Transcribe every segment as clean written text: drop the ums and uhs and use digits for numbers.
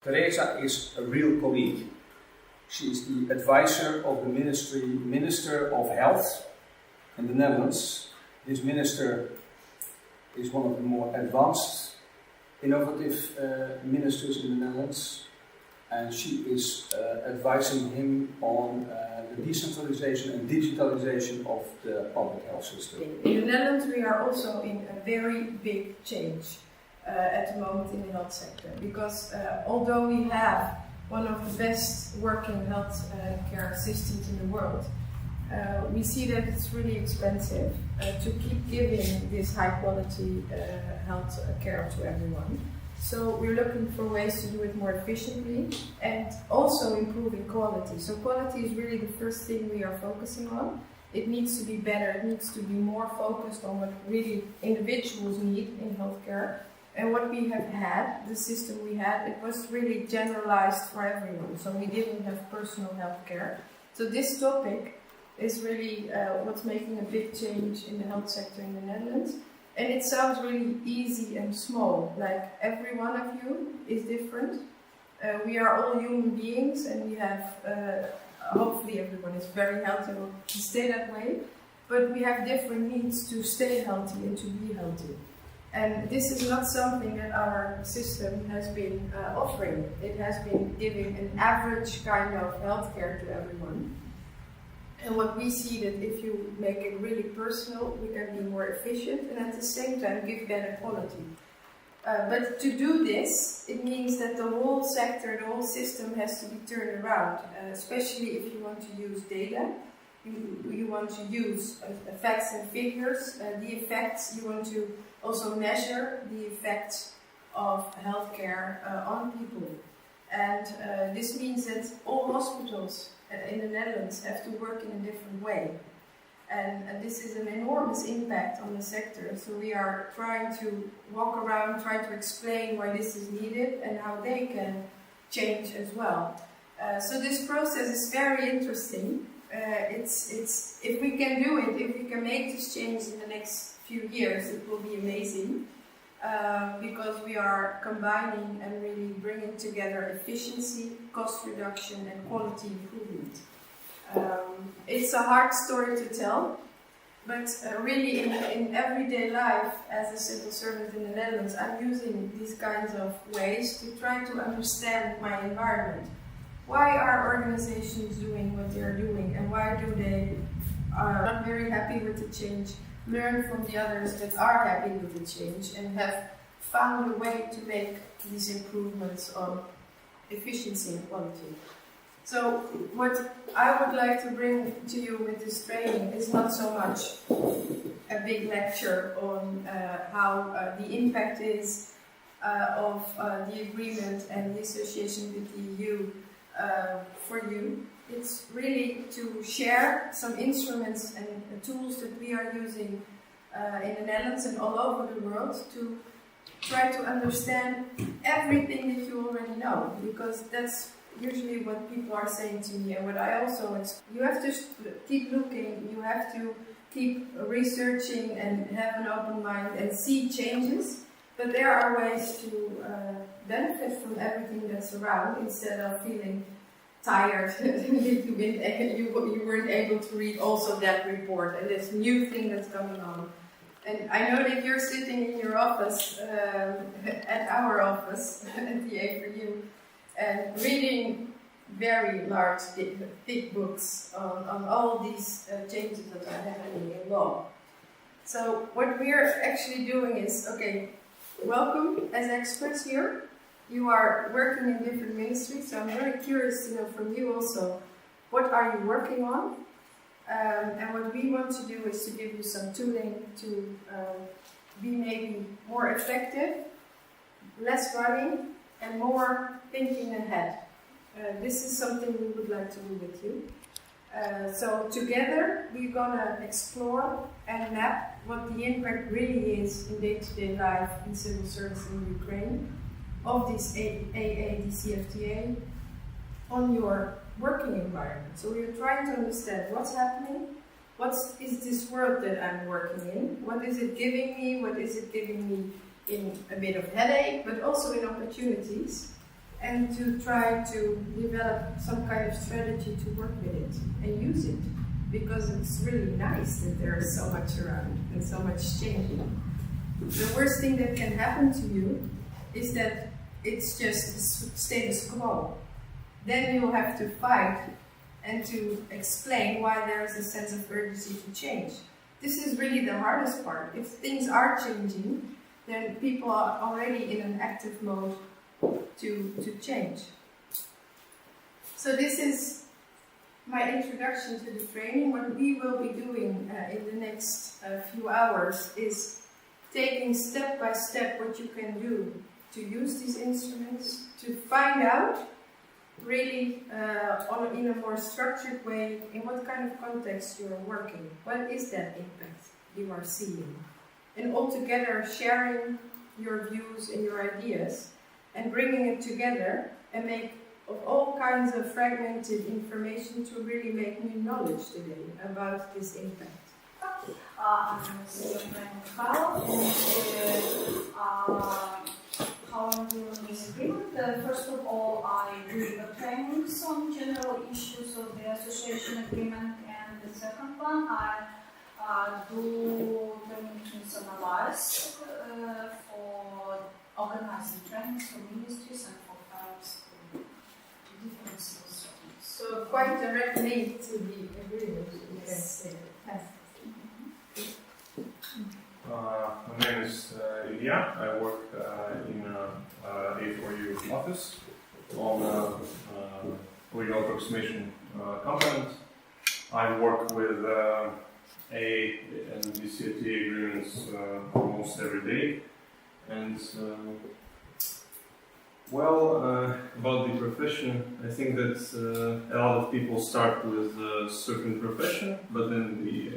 Teresa is a real colleague. She is the advisor of the Minister of Health in the Netherlands. This minister is one of the more advanced, innovative ministers in the Netherlands, and she is advising him on the decentralization and digitalization of the public health system. In the Netherlands we are also in a very big change at the moment in the health sector, because although we have one of the best working health care systems in the world, we see that it's really expensive to keep giving this high quality health care to everyone. So we're looking for ways to do it more efficiently and also improving quality. So quality is really the first thing we are focusing on. It needs to be better, it needs to be more focused on what really individuals need in healthcare. And what we have had, the system we had, it was really generalized for everyone. So we didn't have personal health care. So this topic is really what's making a big change in the health sector in the Netherlands. And it sounds really easy and small, like every one of you is different. We are all human beings and we have, hopefully everyone is very healthy or to stay that way. But we have different needs to stay healthy and to be healthy. And this is not something that our system has been offering. It has been giving an average kind of healthcare to everyone. And what we see that if you make it really personal, we can be more efficient and at the same time give better quality. But to do this, it means that the whole sector, the whole system has to be turned around, especially if you want to use data. You want to use facts and figures, the effects. You want to also measure the effects of healthcare on people. And this means that all hospitals in the Netherlands have to work in a different way. And this is an enormous impact on the sector. So we are trying to walk around, trying to explain why this is needed and how they can change as well. So this process is very interesting. It's if we can do it, if we can make this change in the next few years, it will be amazing. Because we are combining and really bringing together efficiency, cost reduction and quality improvement. It's a hard story to tell, but really in everyday life as a civil servant in the Netherlands, I'm using these kinds of ways to try to understand my environment. Why are organizations doing what they're doing and why do they are not very happy with the change? Learn from the others that are happy with the change and have found a way to make these improvements on efficiency and quality. So what I would like to bring to you with this training is not so much a big lecture on how the impact is of the agreement and the association with the EU for you. It's really to share some instruments and tools that we are using in the Netherlands and all over the world to try to understand everything that you already know, because that's usually what people are saying to me and what I also you have to keep looking, you have to keep researching and have an open mind and see changes, but there are ways to benefit from everything that's around instead of feeling tired. you weren't able to read also that report and this new thing that's coming on. And I know that you're sitting in your office, at our office, at the A4U, and reading very large, thick books on all these changes that are happening in law. So what we're actually doing is, okay, welcome as experts here. You are working in different ministries, so I'm very curious to know from you also, what are you working on? And what we want to do is to give you some tooling to be maybe more effective, less running, and more thinking ahead. This is something we would like to do with you. So together we're gonna explore and map what the impact really is in day-to-day life in civil service in Ukraine of this AADCFTA on your working environment. So we're trying to understand what's happening, what is this world that I'm working in, what is it giving me, what is it giving me in a bit of headache, but also in opportunities. and to try to develop some kind of strategy to work with it and use it, because it's really nice that there is so much around and so much changing. The worst thing that can happen to you is that it's just status quo. Then you'll have to fight and to explain why there is a sense of urgency to change. This is really the hardest part. If things are changing, then people are already in an active mode to change. So this is my introduction to the training. What we will be doing in the next few hours is taking step by step what you can do to use these instruments, to find out really in a more structured way in what kind of context you are working. What is that impact you are seeing? And altogether sharing your views and your ideas and bringing it together and make of all kinds of fragmented information to really make new knowledge today about this impact. I'm your friend Carl, and how I'm doing this agreement. First of all, I do the trainings on general issues of the association agreement, and the second one, I do the meetings analyze for organizing trainings for ministries and for firms for different skills. So quite direct link to the agreement, you can say. My name is Ilya. I work in A4U office on legal approximation component. I work with A and DCT agreements almost every day. And about the profession, I think that a lot of people start with a certain profession, but then they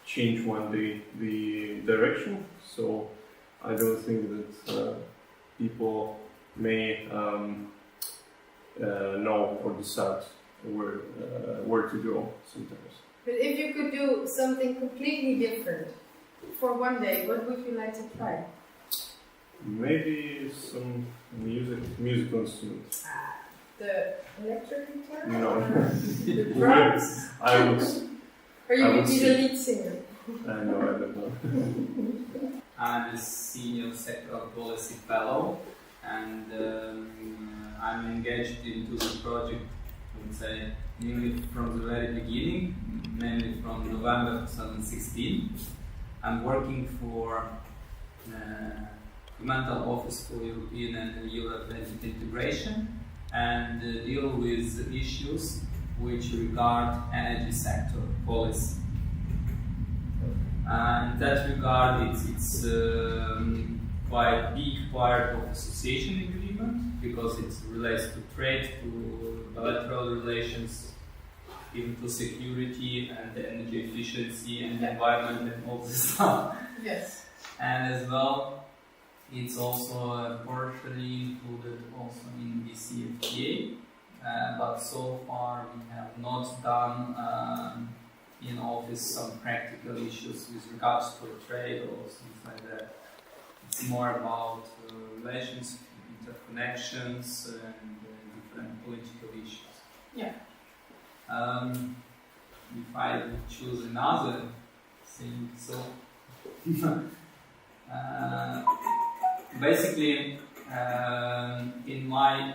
change one day the direction. So I don't think that people may know or decide where to go sometimes. But if you could do something completely different for one day, what would you like to try? Maybe some musical instrument. The electric guitar? No. The drums? I would. Or you could be the lead singer? I don't know. I'm a senior sectoral policy fellow, and I'm engaged into the project, I would say, mainly from the very beginning, mainly from November 2016. I'm working for Governmental Office for European and Euro-Atlantic Integration and deal with issues which regard energy sector policy. In that regard, it's quite big part of association agreement because it relates to trade, to bilateral relations, even to security and energy efficiency and environment and all this stuff. Yes. And as well, it's also partially included also in the CFTA, but so far we have not done in office some practical issues with regards to trade or things like that. It's more about relations, interconnections, and different political issues. Yeah. If I would choose another thing, so basically, in my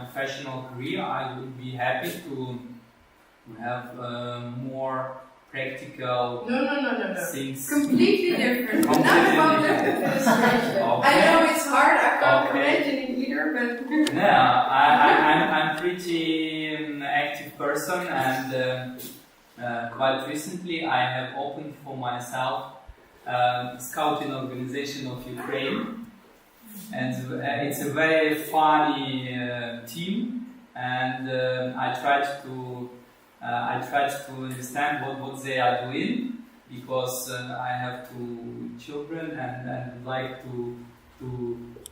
professional career, I would be happy to have more practical things. Completely different. Not about the administration. Okay. I know it's hard. I can't imagine it either, but I'm pretty active person, and quite recently I have opened for myself scouting organization of Ukraine, and it's a very funny team, and I tried to understand what they are doing, because I have two children and like to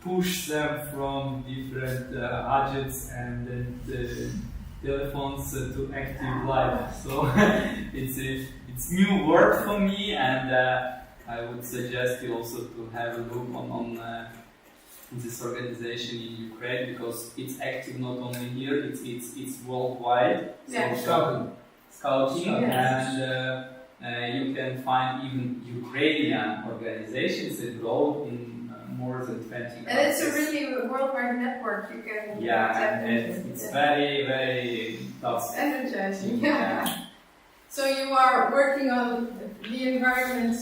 push them from different gadgets and telephones to active life. So it's new work for me, and I would suggest you also to have a look on this organization in Ukraine, because it's active not only here, it's worldwide. Yeah. So, scouting, Yes. and you can find even Ukrainian organizations abroad in more than 20 countries. And it's a really worldwide network you can tap into. It's very, very tough. It's energizing, yeah. So you are working on the environment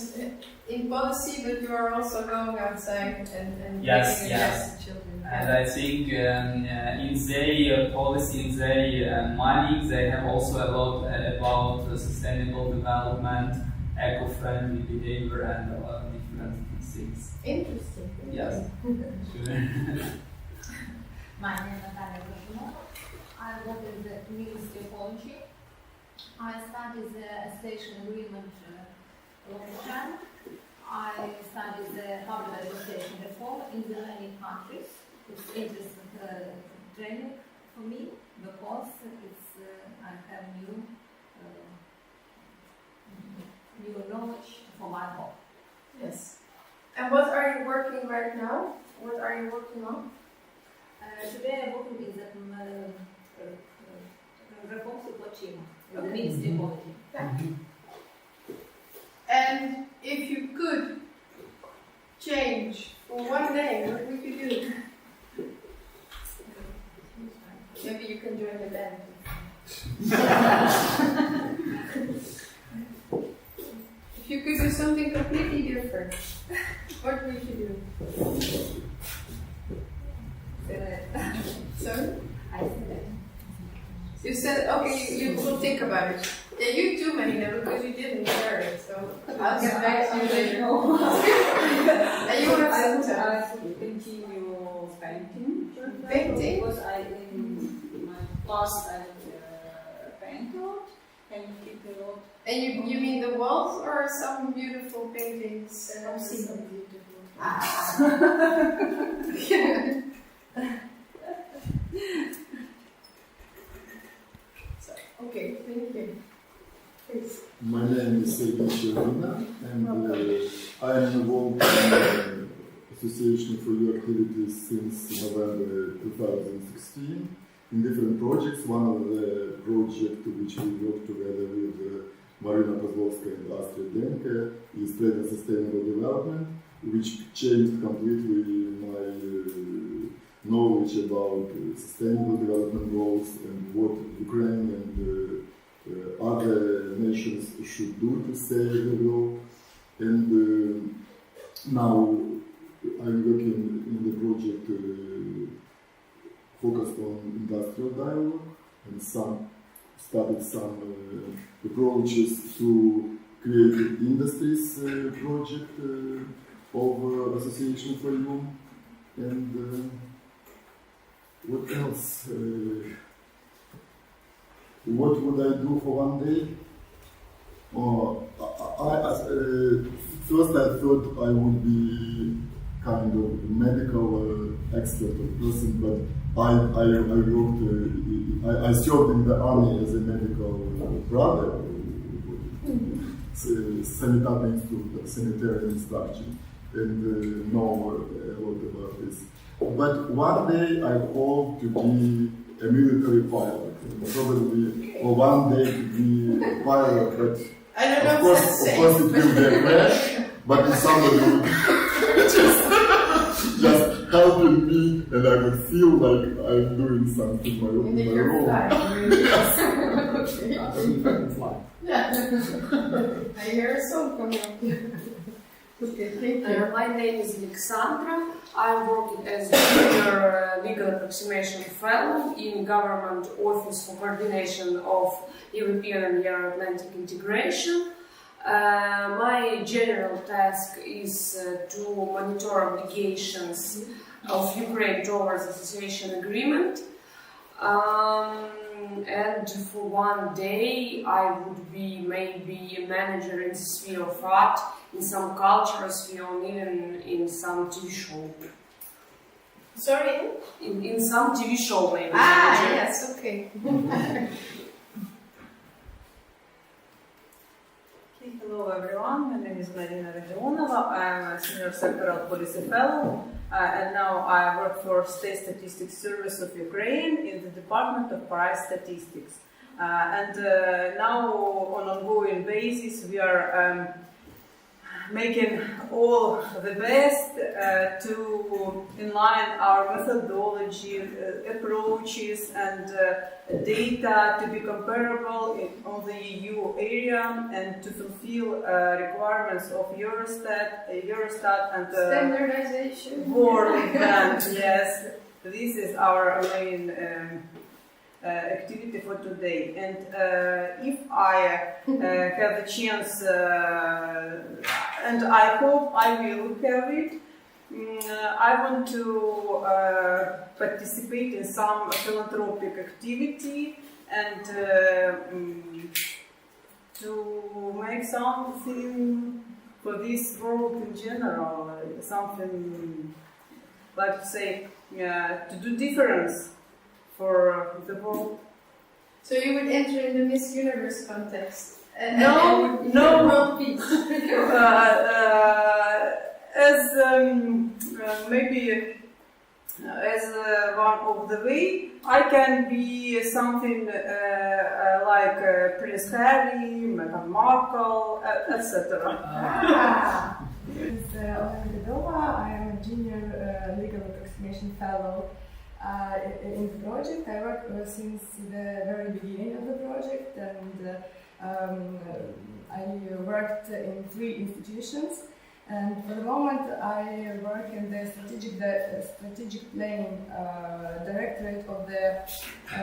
in policy, but you are also going outside and Yes, making a yes to children. And I think in their policy, in their money, they have also a lot about sustainable development, eco-friendly behavior, and a lot of different things. Interesting. Yes. My name is Natalia Krasnova. I work in the Ministry of Ecology. I studied the Association Agreement Law. I studied the public administration reform in the many countries. It's interesting training for me because I have new knowledge for my work. Yes. And what are you working right now? What are you working on? Today I'm working in the reform support team of the Ministry of Ecology. And if you could change for one day, what would you do? Maybe you can join the band. If you could do something completely different, what would you do? Sorry? I said You said, okay, you will think about it. Yeah, you too, Marina, because you didn't share it, so I'll get back to you later. And you have some time. I continue painting. Painting? Because in my past I paint a lot and keep a lot. And you mean the walls or some beautiful paintings? Some beautiful. Okay, thank you. Please. My name is Sergey and I am involved in the Association for EU activities since November 2016 in different projects. One of the projects which we work together with Marina Kozlovska and Astrid Denke is Trade and Sustainable Development, which changed completely my knowledge about sustainable development goals and what Ukraine and other nations should do to save the world. And now I'm working in the project focused on industrial dialogue and started some approaches to create industries project of Association for EU. And what else? What would I do for one day? First I thought I would be kind of medical expert or person, but I served in the army as a medical brother, sanitary instruction, and know a lot about this. But one day I hope to be a military pilot, probably for one day to be a pilot, but I don't know of course it will be a crash, but if somebody would just helping me and I would feel like I'm doing something my own. Okay. Yeah. I hear a song coming up here. Okay, thank you. My name is Alexandra. I'm working as Junior Legal Approximation Fellow in Government Office for Coordination of European and Euro-Atlantic Integration. My general task is to monitor obligations of Ukraine towards Association Agreement. And for one day I would be maybe a manager in the sphere of art, in some cultural sphere, or even in some TV show. Sorry? In some TV show maybe. Ah, yes, okay. Hello everyone, my name is Marina Radionova. I am a Senior Sectoral Policy Fellow and now I work for State Statistics Service of Ukraine in the Department of Price Statistics. And now on an ongoing basis we are making all the best to inline our methodology, approaches and data to be comparable on the EU area and to fulfill requirements of Eurostat and standardization. World Bank. Yes, this is our main activity for today. And if I have the chance, and I hope I will have it, I want to participate in some philanthropic activity and to make something for this world in general, something like to say, to do difference for the world. So you would enter in the Miss Universe contest? No. World peace. Maybe as one of the way, I can be something like Prince Harry, Meghan Markle, etc. This is Olga Gedova. I am a junior legal approximation fellow in the project. I work since the very beginning of the project, and I worked in 3 institutions. And for the moment, I work in the strategic planning directorate of the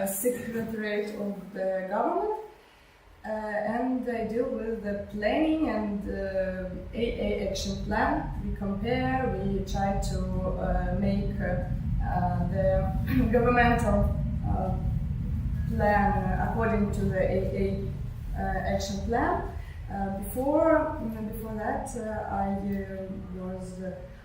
Secretariat of the Government, and I deal with the planning and AA action plan. We compare, we try to make the governmental plan according to the AA action plan. Before that, I was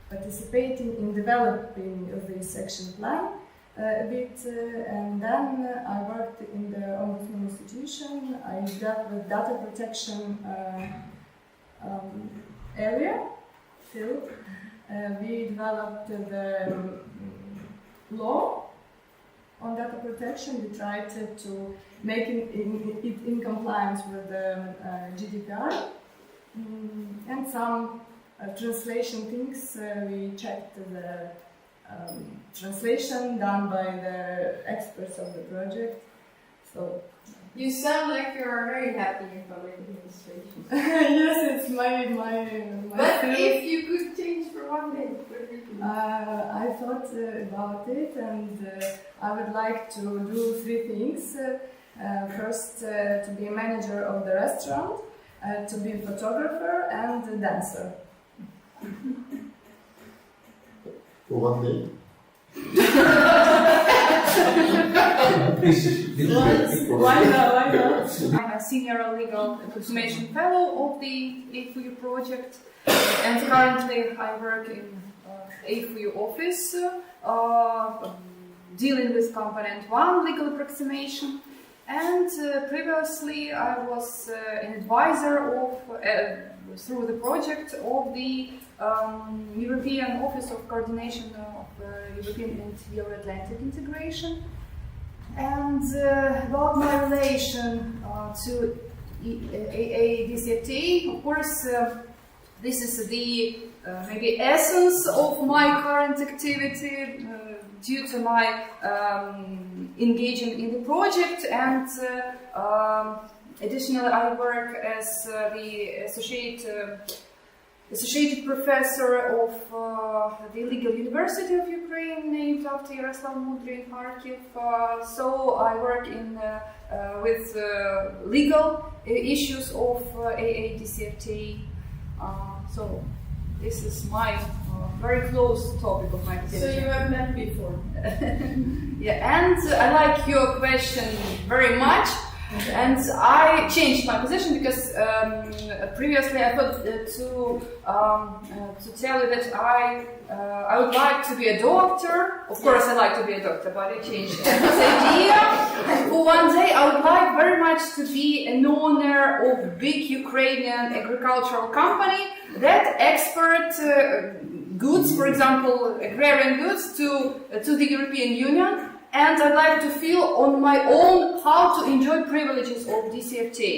participating in developing this action plan a bit, and then I worked in the Ombudsman institution. I dealt with data protection area field. We developed the law on data protection. We tried to make it in compliance with the GDPR, and some translation things. We checked the translation done by the experts of the project. So you sound like you are very happy in public administration. Yes, it's my But field. if you could change for one day, what would you do? I thought about it, and I would like to do 3 things. First, to be a manager of the restaurant, to be a photographer and a dancer. For one day? Why not? I'm a senior legal approximation fellow of the AFU project, and currently I work in AFU office dealing with component 1 legal approximation, and previously I was an advisor of through the project of the European Office of Coordination of European and Euro-Atlantic Integration. And about my relation to ADCFTA, of course, this is the maybe essence of my current activity due to my engaging in the project, and additionally I work as the associate professor of the Legal University of Ukraine, named after Yaroslav Mudry in Kharkiv. So I work in with legal issues of AADCFTA. So this is my very close topic of my activity. So you have met before. Yeah, and I like your question very much. And I changed my position because previously I thought to tell you that I would like to be a doctor. Of course, I like to be a doctor, but I changed this idea. For one day, I would like very much to be an owner of big Ukrainian agricultural company that export goods, for example, agrarian goods, to the European Union, and I'd like to feel on my own how to enjoy privileges of DCFTA.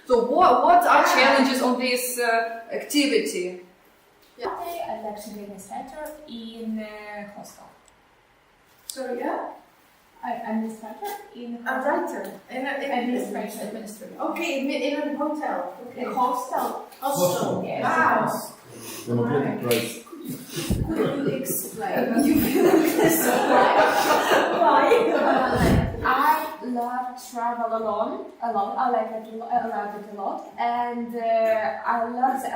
So what are challenges on this activity? I'd like to be administrator in hostel. So yeah, Administrator in a writer. administrator. Okay, in a hotel. Okay. Hostel. Hostel. Yes. Ah. Democratic rights. Could you explain? You feel this? Why? I love travel alone. I like it a lot, and I love the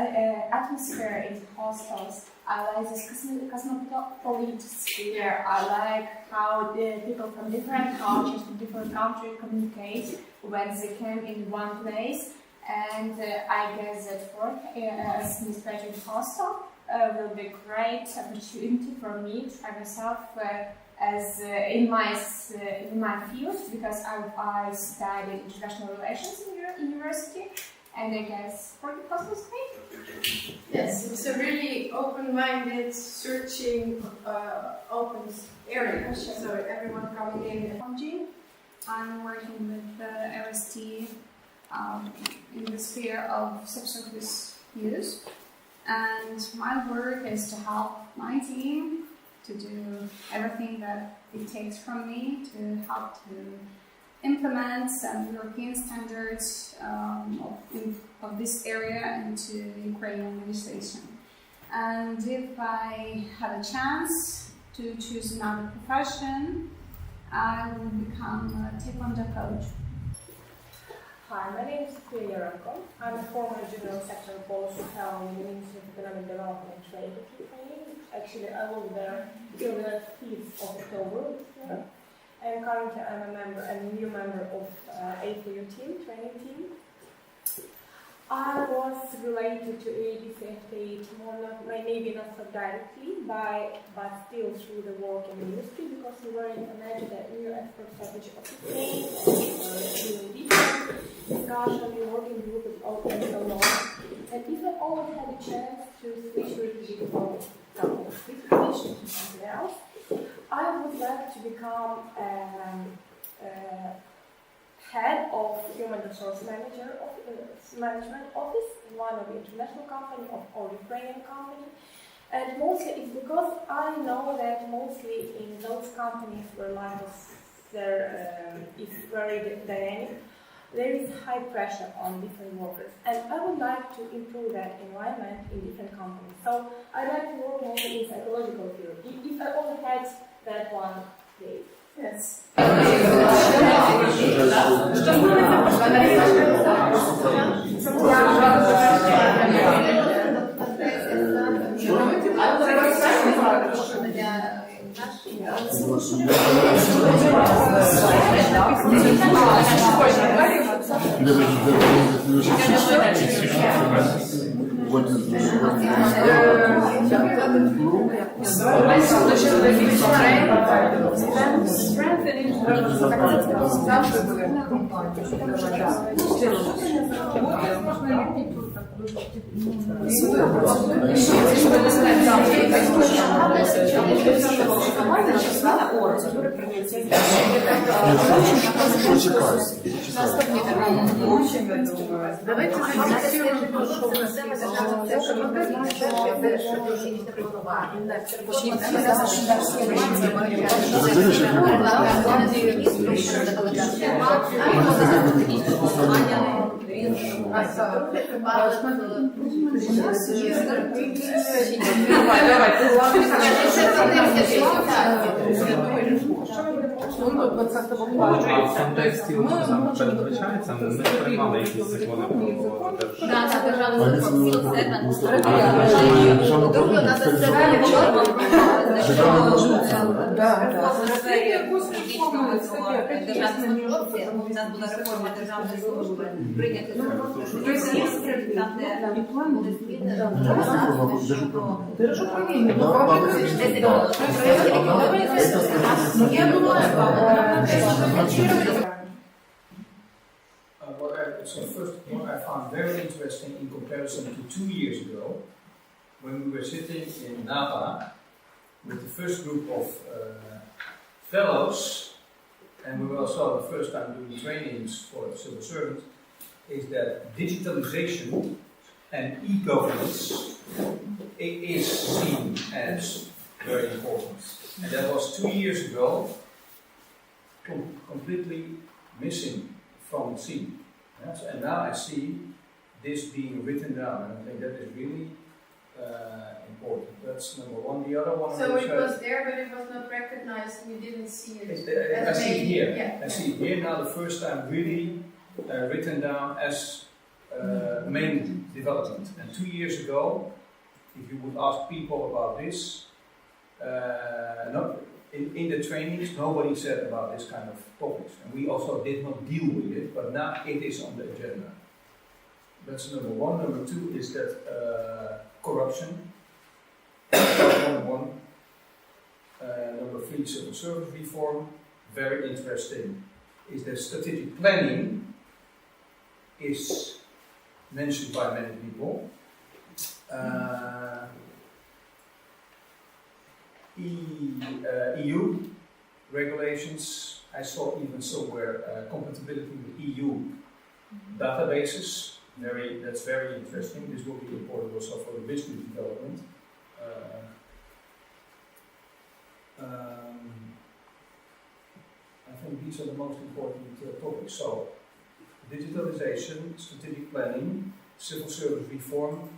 atmosphere in hostels. I like this cosmopolitan sphere. I like how the people from different cultures, from different countries communicate when they came in one place. And I guess that work as administrator in hostel will be a great opportunity for me to try myself as in my field, because I studied international relations in university, and I guess working hostel is great. Yes, it's a really open-minded, searching, open area. So everyone coming in. I'm working with the RST in the sphere of subsurface use, and my work is to help my team to do everything that it takes from me to help to implement some European standards of this area into Ukrainian legislation. And if I have a chance to choose another profession, I will become a taekwondo coach. Hi, my name is Sophia Yarenko. I'm a former General Secretary of Polish Hotel in the Ministry of Economic Development and Trade of Ukraine. Actually, I was there till the 5th of October this year. And currently I'm a new member of ADMINISTRATION training team. I was related to ADCFTA maybe not so directly, but still through the work in the industry, because we were implemented a new export strategy of Ukraine, doing different discussion, we work in group with open and so on. And if I always had a chance to switch a little bit from this position to something else, I would like to become head of human resource management office in one of the international company or Ukrainian company. And mostly it's because I know that mostly in those companies where life is very dynamic, there is high pressure on different workers. And I would like to improve that environment in different companies. So I'd like to work mostly in psychological field. If I only had that one day. Yes. What is the В контексті передбачається, ми не приймали якісь закони про у нас була реформа державної служби, прийняти там, де були зміни So first, what I found very interesting in comparison to 2 years ago, when we were sitting in Napa with the first group of fellows, and we were also the first time doing trainings for the civil servants, is that digitalization and e-governance is seen as very important. And that was 2 years ago, completely missing from the scene. Yes? And now I see this being written down, and I think that is really important. That's number one. The other one. So it was there, but it was not recognized. We didn't see it. I see it here. Yeah. I see it here now. The first time really written down as main development. And 2 years ago, if you would ask people about this, in the trainings, nobody said about this kind of topics. And we also did not deal with it, but now it is on the agenda. That's number one. Number two is that corruption. Number one. Number three, civil service reform. Very interesting is that strategic planning is mentioned by many people. EU regulations. I saw even somewhere compatibility with EU databases. That's very interesting. This will be important also for the business development. I think these are the most important topics. So, digitalization, strategic planning, civil service reform,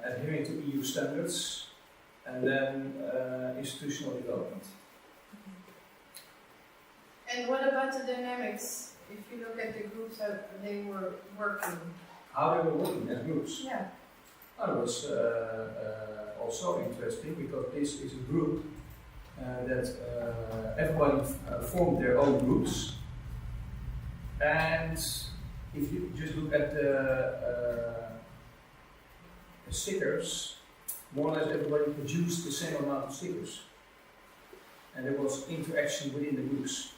adhering to EU standards, and then institutional development. And what about the dynamics? If you look at the groups that they were working. How they were working as groups? Yeah. That was also interesting because this is a group that everybody formed their own groups. And if you just look at the stickers, more or less everybody produced the same amount of stickers. And there was interaction within the groups.